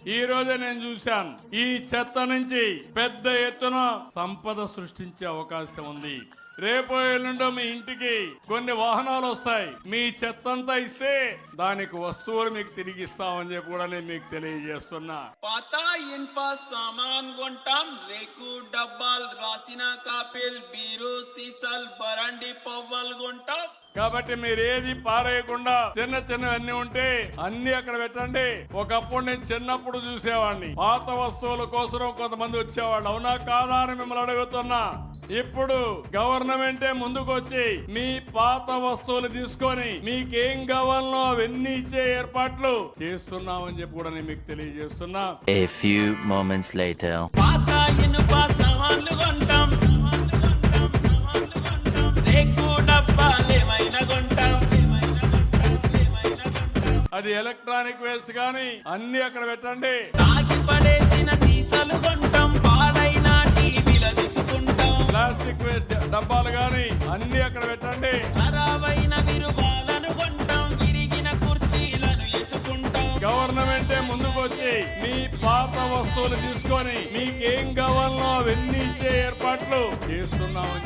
ఈ రోజే నేను చూశాను. ఈ చెత్త నుంచి పెద్ద ఎత్తున సంపద సృష్టించే అవకాశం ఉంది. రేపు ఎల్లుండో మీ ఇంటికి కొన్ని వాహనాలు వస్తాయి. మీ చెత్తంతా ఇస్తే దానికి వస్తువులు మీకు తిరిగి ఇస్తామని చెప్పి కూడా నేను మీకు తెలియజేస్తున్నా. పాత ఇనుప సామాన్ కొంటాం, రేకు డబ్బాలు, రాసిన కాపీలు, బీరు సీసాలు, బరండి పవ్వలు కొంటాం. కాబట్టి మీరు ఏది పారేయకుండా చిన్న చిన్నవన్నీ ఉంటే అన్ని అక్కడ పెట్టండి. ఒకప్పుడు నేను చిన్నప్పుడు చూసేవాడిని, పాత వస్తువుల కోసం కొంతమంది వచ్చేవాళ్ళు. అవునా కాదా అని మిమ్మల్ని అడుగుతున్నా. ఇప్పుడు గవర్నమెంటే ముందుకు వచ్చి మీ పాత వస్తువులు తీసుకొని మీకేం కావాలనో అవన్నీ ఇచ్చే ఏర్పాట్లు చేస్తున్నామని చెప్పి కూడా నేను మీకు తెలియజేస్తున్నా. A few moments later. పాత ఇనుప సామాన్లు కొంటాం, రేకు డబ్బాలు ఏమైనా కొంటాం. అది ఎలక్ట్రానిక్ వేస్ట్ గానీ అన్ని అక్కడ పెట్టండి. తాగి పడేసిన సీసాలు కొంటాం, పాడైన టీవీలు తీసుకుంటాం. ప్లాస్టిక్ వేస్ట్ డబ్బాలు గానీ అన్ని అక్కడ పెట్టండి. ఖరాబైన విరువాలను కొంటాం, విరిగిన కుర్చీలను వేసుకుంటాం. గవర్నమెంటే ముందుకు వచ్చి మీ పాత వస్తువులు తీసుకొని మీకేం కావాలనో అవన్నీ ఇచ్చే ఏర్పాట్లు చేస్తున్నామని